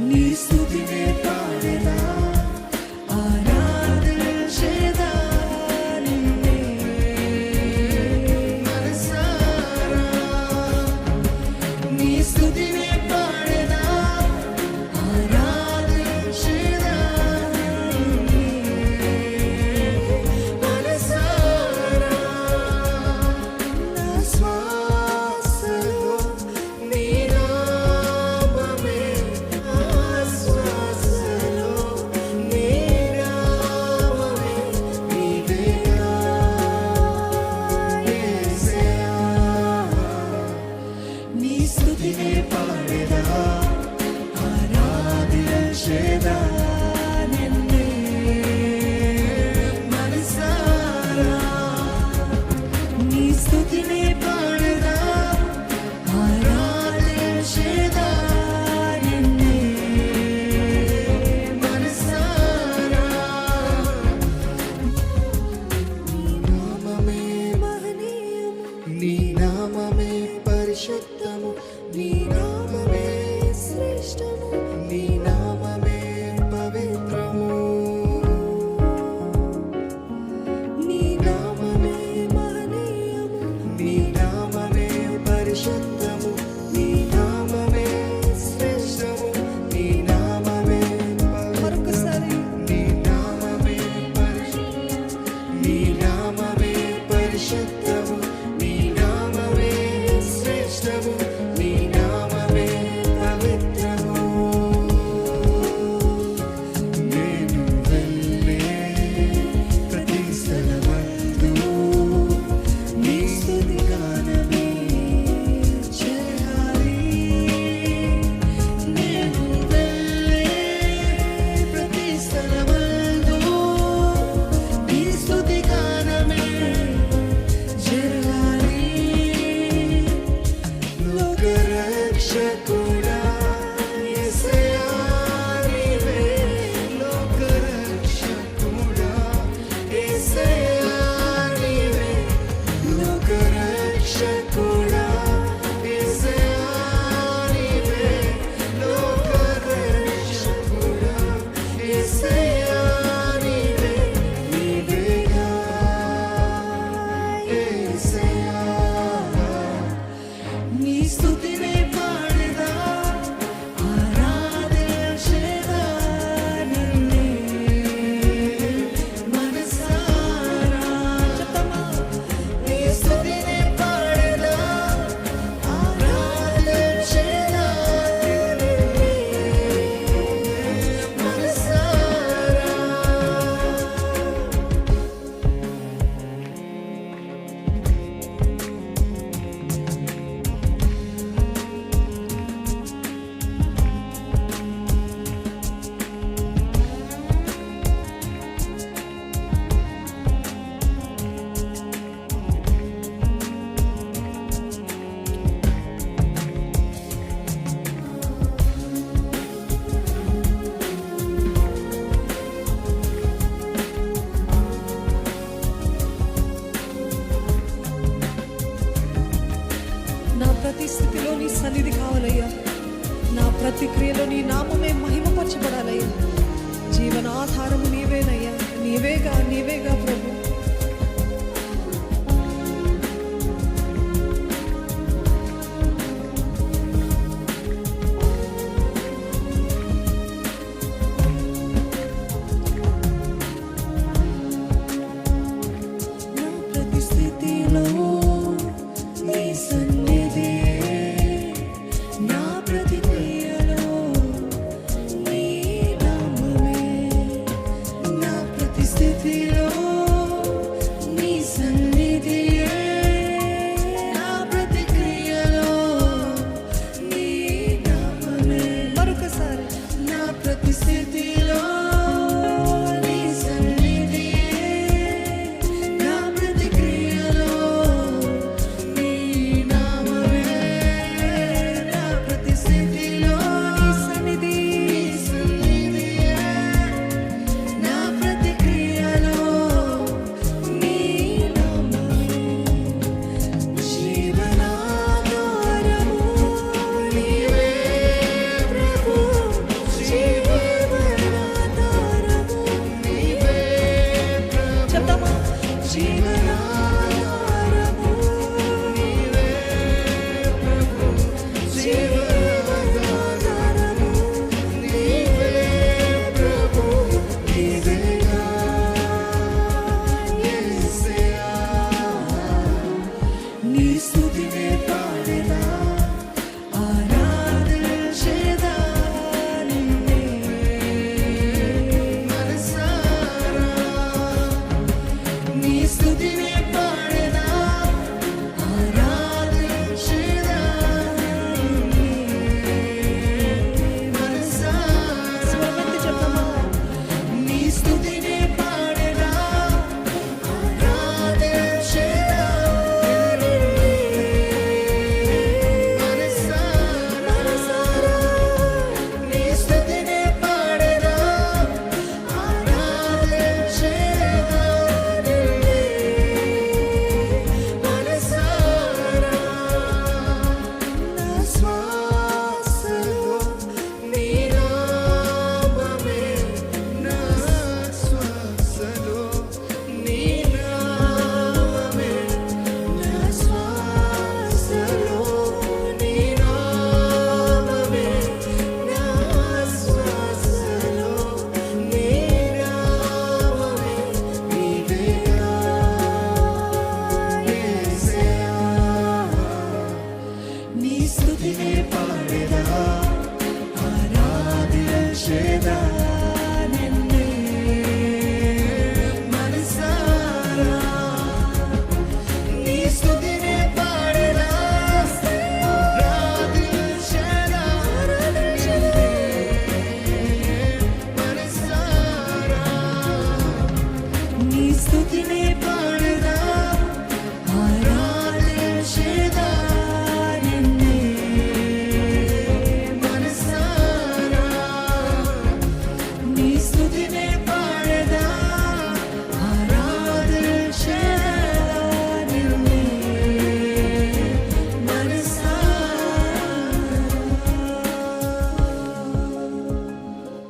నీ స్తుతినే పాడేదా ఆరాధించేదా నిన్నే మనసారా నీ స్తుతినే పాడేదా ఆరాధించేదా నిన్నే మనసారా నా శ్వాసలో నీ నామమే ఆశ్వాసలో నీ నామమే నీవేగా యేసయ్యా నీ స్తుతినే పాడేదా ఆరాధించేదా నిన్నే మనసారా నీ స్తుతినే పాడేదా ఆరాధించేదా నిన్నే మనసారా నీ నామమే మహనీయము నీ నామమే పరిశుద్ధము నీ నామమే శ్రేష్టము నీ నామమే పవిత్రము నీ నామమే మహనీయము నీ నామమే పరిశుద్ధము నీ నామమే శ్రేష్టము నీ నామమే మరొకసారి నీ నామమే పరిశుద్ధము నీ నామమే పరిశుద్ధము నీ నామమే శ్రేష్టము నీ నామమే పవిత్రము నేను వెళ్ళే ప్రతి స్థలమందు నీ స్తుతి గానమే చేయాలి నేను వెళ్ళే ప్రతి స్థలమందు నీ స్తుతి గానమే జరగాలి లోకరక్షకుడా యేసయ్యా నీవే లోకరక్షకుడా యేసయ్యా నీవే లోకరక్షకుడా యేసయ్యా నీవే లోకరక్షకుడా యేసయ్యా నీవే నీవేగా యేసయ్యా నీ స్తుతినే పాడేదా ఆరాధించేదా నిన్నే మనసారా చెప్తామా నీ స్తుతినే పాడేదా ఆరాధించేదా నిన్నే మనసారా నా ప్రతి స్థితిలో నీ సన్నిధి కావాలయ్యా నా ప్రతి క్రియలో నీ నామమే మహిమపరచబడాలయ్యా జీవనాధారము నీవేనయ్యా నీవేగా నీవేగా ప్రభు నా ప్రతి స్థితిలో నీ సన్నిధి నా ప్రతి క్రియలో నీ నామమే నా ప్రతి స్థితిలో చేయుచున్నాను